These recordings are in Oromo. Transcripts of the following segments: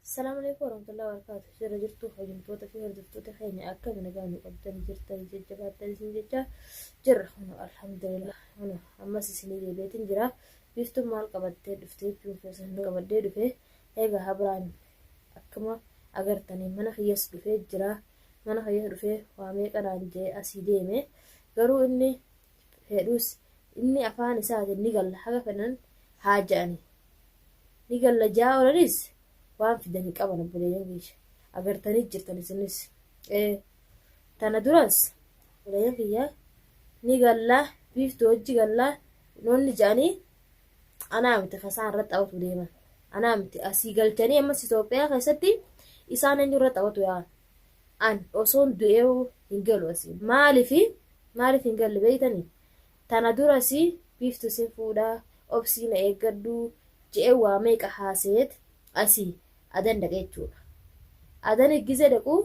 السلام عليكم ورحمة الله وبركاته. جرى جرتو حجمتوتا في هردفتوتا خيني أكا من قاني قبتني جرتا ججبات تلسين ججا جرى هنا الحمد لله هنا أما سيسيني دي بيتين جرى بيفتو مال قبتين دفتين بيوم فيسن قبتين دفه هيغا هبران أكما أغرتني منا خيس دفه جرى منا خيس دفه واميك أران جي أسي ديمي قرو إني هيروس إني أفاني ساعة نيقل حاجة فنان حاجاني نيقل جاء ورنس waan fidanii qaban buleeyyan kiyya agartanii jirtan isinis tana duras buleeyyan kiyya ni gallaa biiftuu hojii gallaa noonni jedhanii anaa miti kasaan irra xaphatu deeman anaa miti asii galchanii ammas Itoophiyaa keessatti isaan eenyu irra xaphatu yaa'an an osoon du'ee hin galu asii maaliif hin galle beeytanii tana durasii biiftuu si fuudhaa obsiina eeggadhuu je'ee waa meeqa haaseet asii adan dhaqee jechuudha. Adan eeggise dhaquu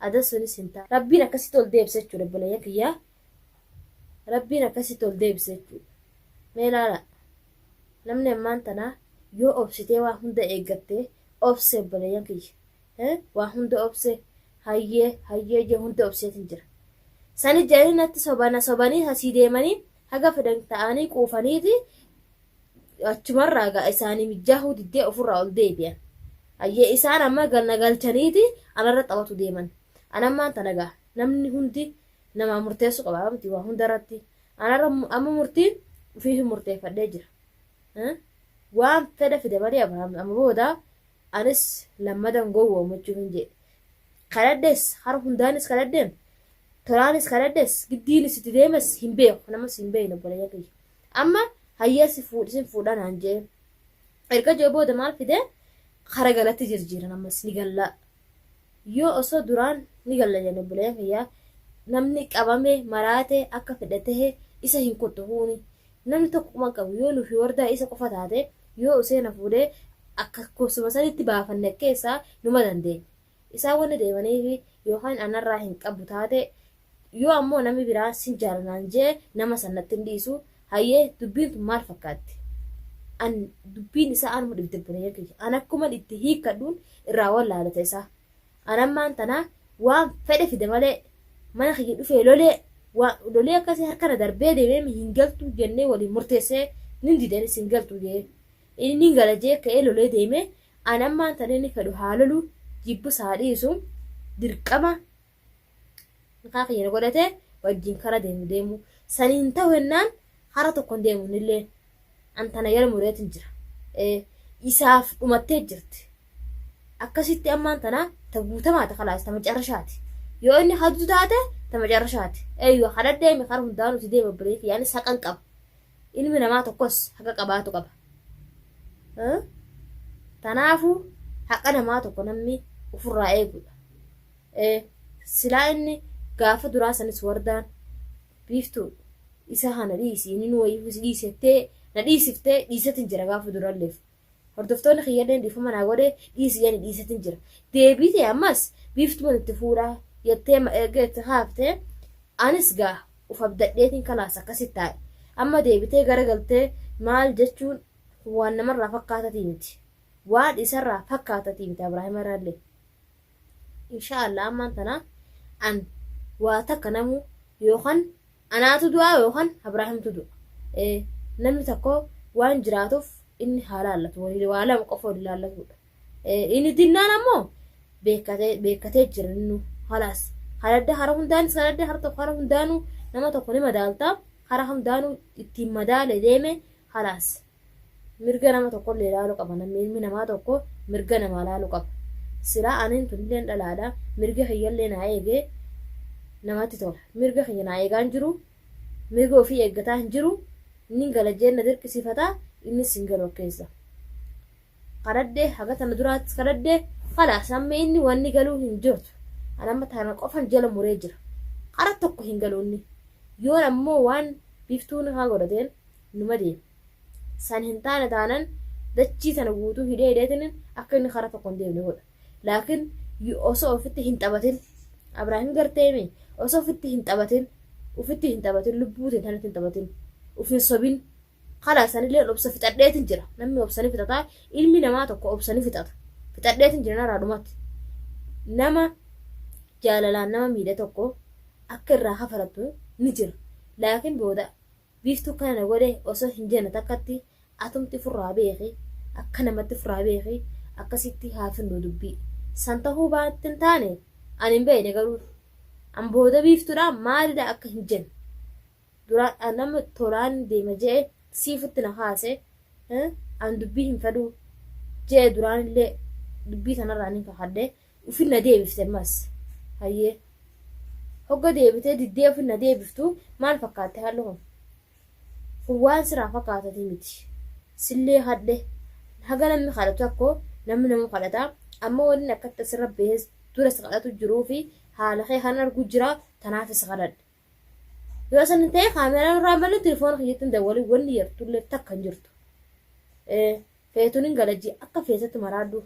adan sunis hin ta'a. Rabbiin akkasitti ol deebise jechuudha buleeyyan kiyyaa. Rabbiin akkasitti ol deebise jechuudha. Mee ilaala namni ammaan tanaa yoo obsitee waa hunda eeggattee obse buleeyyan kiyya. Waa hunda obse hayyee jee hunda obseetiin jira. Sani jedhanii natti sobanii asii deemanii haga fedhan ta'anii quufaniiti achumarraa gaa isaanii mijaahuu diddee ofirraa ol deebi'an. Hayyee isaan amma galchaniiti anarra xaphatu deeman. Anammaan tana gaa namni hundi nama murteessu qaba miti waa hunda irratti. Anarra amma murtiin ofii hin murteeffadhee jira. Waan fedha fide malee amma booda anis lammadan gowwoomachuu hin jedhe. Kadhadhees hara hundaanis kadhadheen tolaanis kadhadhees giddiinis itti deemes hin beeku namas hin beekne buleeyyan kiyya. Amma hayyeessi fuudhisin fuudhan aan jee erga jee booda maal fide kara galatti jirjiiran ammas ni gallaa yoo osoo duraan ni galla jenne buleeyyan kiyyaa namni qabame maraate akka fedhatee isa hin kuttuhuuni namni tokkuma qabu yoo nufi wardaa isa qofa taate yoo useena fuudhee akka kosuma sanitti baafanne keessaa numa dandeenya isaan wanni deemaniifi yookaan anarraa hin qabu taate yoo ammoo namni biraa sin jaalanaan jee nama sanatti hin dhiisu hayyee dubbiin tun maal fakkaatti an dubbiin isaa anuma dhibde buleeyyan kiyya an akkuma itti hiikkadhuun irraa wallaalata isaa anammaan tanaa waan fedhe fide malee mana kiyya dhufee lolee akkasii harkana darbee deemee hin galtu jennee waliin murteessee nin didenis hin galtu jee inni gala jee ka'ee lolee deemee anammaan tanaa inni fedhu haa lolu jibbus haa dhiisu dirqama makaa kiyya godhatee wajjin kara deemu saniin ta'u hennaan hara tokkon deemuun illee antana yala mureetin jira isaaf dhumattee jirti akkasitti ammaan tanaa ta guutamaata kalaas ta macarrashaati yoo inni hadu taate ta macarrashaati eeyyoo hada deeme kara hundaanuu si deema bireeti yaanis haqan qaba ilmi namaa tokkos haqa qabaatu qaba tanaafuu haqa namaa tokko namni ofirraa eegudha silaa inni gaafa duraa sanis wardaan biiftuu isa hana dhiisi inni nu wayii dhiisettee na dhiisiftee dhiisatin jira gaafa duralleef hordoftoonni kiyyadeen dhiifama naa godhee dhiisi yani dhiisatin jira deebitee ammas biiftuman itti fuudhaa yettee erga haaftee anis gaa uf abdadheetiin kalaas akkasit taa'e amma deebitee garagaltee maal jechuun waan namarraa fakkaatatii miti waan isarraa fakkaatatii miti Abrahaam irraallee inshaallah ammaan tanaa an waa takka namu yookaan anaatu du'aa yookaan Abrahaamtu du'a namni tokko waan jiraatuuf inni halaallatu waa lama qofa wal ilaallatudha inni dinnaan ammoo beekatee jira innu halaas haladda hara hundaanis haladda hara tokko hara hundaanuu nama tokko ni madaaltaa hara hundaanuu ittiin madaale deeme halaas mirga nama tokkollee ilaaluu qaba namni ilmi namaa tokko mirga namaa ilaaluu qaba silaa aniin tunilleen dhalaadha mirga kiyyallee naa eegee namatti tola mirga kiyya naa eegaan jiru mirga ofii eeggataa hin jiru inni gala jeenna dirqisiifataa innis hin galu keessa kadhadhee haga tana duraattis kadhadhee kalaas amma inni wanni galuu hin jirtu anamma tana qofan jala muree jira kara tokko hin galu inni yoo ammoo waan biiftuun haa godhateen numa deema san hin taane taanan dachii tana guutuu hidheetiin akka inni kara tokko hin deemne godha laakiin osoo ofitti hin taphatin Abrahaam garteemi osoo ofitti hin taphatin lubbuutiin tanatti hin taphatin ufin sobin kalaas sanillee obsa fixadheetin jira namni obsanii fixataa ilmi namaa tokko obsanii fixata fixadheetin jira raadumatti nama jaalalaan nama miidhe tokko akka irraa hafaratu ni jira laakiin booda biiftuu kana godhe osoo hin jenne takkatti atumti furraa beeki akka namatti furraa beeki akkasitti haafinnu dubbii san tahuu baattin taane ani hin beekne garuu an booda biiftuudha maalidha akka hin jenne duraan nama tolaan deema jee siifutti na haase an dubbii hin fedhu jee duraan illee dubbii tanarraa ni kakadde ufinna deebifte mas hayyee hogga deebitee diddee ufinna deebiftu maal fakkaatte haalli kun waan siraa fakkaatati miti sillee hadde haga namni kadhatu akko namni namu kadhata amma waliin akkatti asirra bees dura si kadhatu jiruu fi haala kee kan argu jira tanaaf isa kadhadhe yoo san ta'e kaameraan irraa malee telefoona kiyyattiin dawwalii wanni yartullee takka hin jirtu feetuun hin galajii akka feesatti maraaddu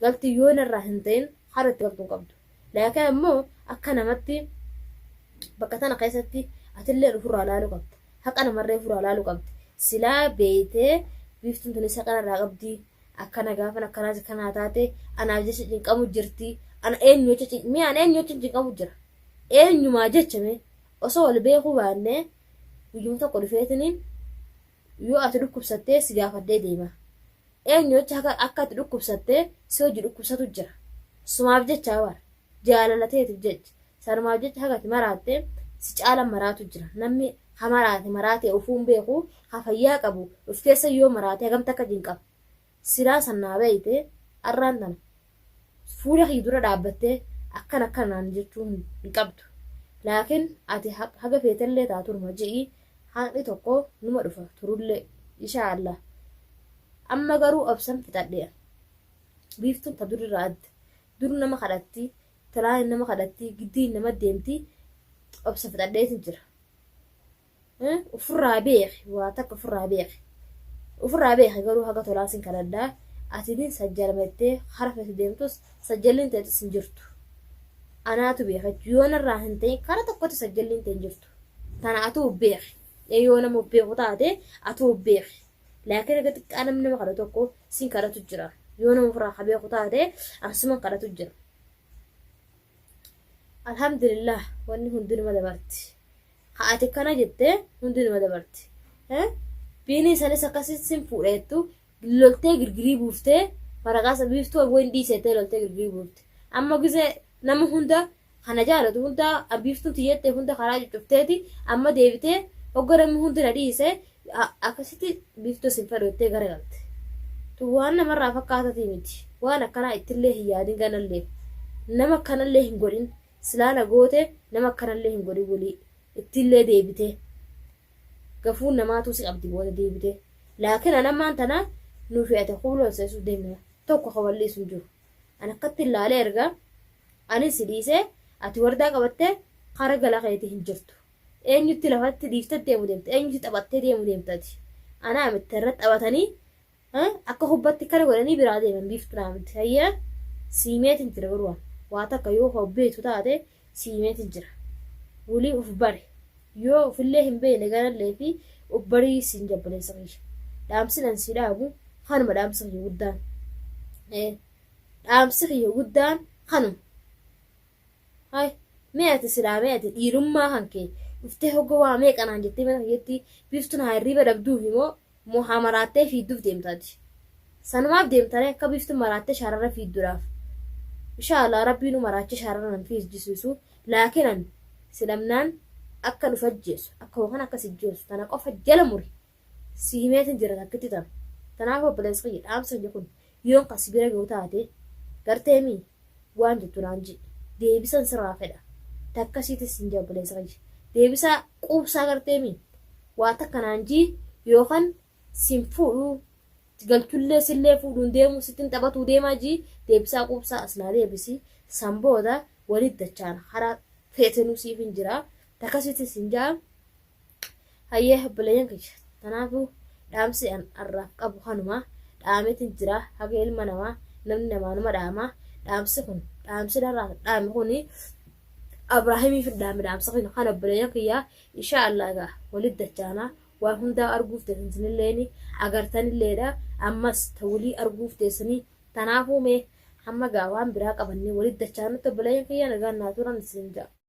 galti yoo narraa hin ta'in harratti galtuun qabdu laakiin ammoo akka namatti bakka tana keessatti atillee dhufurraa laaluu qabda haqa namarree furaa laaluu qabdi silaa beeytee biiftuun tunis haqa narraa qabdi akkana gaafan akkanaas kanaa taate anaaf jecha cinqamu jirti ana eenyuucha cinqamu jira eenyumaa jechame osoo wal beekuu baannee guyyuma tokko dhufeetiniin yoo ati dhukkubsattee si gaafadhee deema eenyuucha akka ati dhukkubsattee si hojii dhukkubsatu jira sumaaf jechaa war jaalalateetiif jecha sanumaaf jecha haga ati maraattee si caalan maraatu jira namni maraate ufuun beeku hafayyaa qabu of keessa yoo maraate hagamta akka jinqaba silaa sannaa beeyte arraan tana fuula kee dura dhaabbattee akkanaan jechuun hin qabdu laakiin ati haga feetallee taaturma je'ii haaqni tokko numa dhufa turullee inshaallah amma garuu obsan fixadhee biiftuun ta durirraa adda dur nama kadhatti talaan nama kadhatti giddiin nama deemti obsa fixadheetin jira ufirraa beeki waa takka ufirraa beeki garuu haga tolaasin kadhadhaa atidin sajjalamettee harafetu deemtus sajjalliin teetis hin jirtu anaatu beekachu yoo narraa hin ta'in kara tokkotti sajjalliin ta'in jirtu tana atuu beeki yoo nama beeku taate atuu beeki laakiin aga xiqqaa namni nama kadha tokko sin kadhatu jira yoo nama ofirraa beeku taate ansiman kadhatu jira alhamdulillah wanni hundi nama dabarti haati kana jettee hundi nama dabarti biini isanis akkasitti sin fuudheettu loltee girgirii buuftee faraqaasa biiftuu wayin dhiisettee loltee girgirii buufte amma gisee nama hunda kana jaalatu hunda biiftuun tiyyettee hunda karaa cuccufteeti amma deebitee hogga namni hundi na dhiise akkasitti biiftuu sin fedhottee garagalte tu waan namarraa fakkaatati miti waan akkanaa ittillee hin yaadin ganallee nama akkanallee hin godhin silaana goote nama akkanallee hin godhin walii ittillee deebitee gafuun namaatu si qabdi booda deebitee laakiin anammaan tana nuuf yaate kuuloo seesuu deemna tokko kawallee sun jiru an akkatti ilaalee erga anis si dhiisee ati wardaa qabattee kara gala keetii hin jirtu eenyutti lafatti dhiiftee deemu deemta eenyutti taphattee deemu deemtati anaa miti irratti taphatanii akka hubbatti kana godhanii biraa deeman biiftu naamti hayyaa siimeetin jira garuu waa takka yoo hobbeetu taate siimeetin jira wulii uf bare yoo ufillee hin beekne ganallee fi uf barii siin jabbaleessa qiyya dhaamsinan si dhaabu kanuma dhaamsi kiyya guddaan dhaamsi kiyya guddaan kanuma hay mee ati silaa mee ati dhiirummaa kan kee dhuftee hogga waa meeqanaan jettee mana kiyyatti biiftuun haa hirriba dhabduuf immoo haa maraattee fiidduuf deemtaati sanumaaf deemtanii akka biiftuun maraattee shaararra fiidduudhaaf inshaallah rabbiinu maraachee shaararra nan fiijjisiisu laakiin silamnaan akka dhufajjeessu akka waan akka sijjeessu tana qofa jala muri siimeetin jira takkitti tana tanaaf obboleessa kiyya dhaamsa kun yoon kas bira ga'u taate garteemi waan jettu naan jedhi deebisan sirraa fedha takkasiitis hin obboleessa kiyya deebisaa quubsaa garteemi waa takka naan jii yookaan sin fuudhuu galchullee sillee fuudhuun deemu sittin taphatuu deemaa jii deebisaa quubsaa asnaa deebisi sanbooda walitti dachaan haraa feetenuu siif hin jira takkasiitis hin jaa hayyee obboleeyyan kiyya tanaafuu dhaamsi an arraaf qabu kanuma dhaameetin jira haga ilma namaa namni namaa numa dhaamaa dhaamsi kun dhaamsi darraa dhaame kuni abraahimiif dhaame dhaamsa kun kan obboleeyyan kiyya inshaallah egaa walitti dachaanaa waan hundaa arguuf teessanilleeni agartanilleedha ammas ta'ulii arguuf teessanii tanaafuu mee hamma gaa waan biraa qabannee walitti dachaanutti obboleeyyan kiyya nagaan naa turan isin ja'a.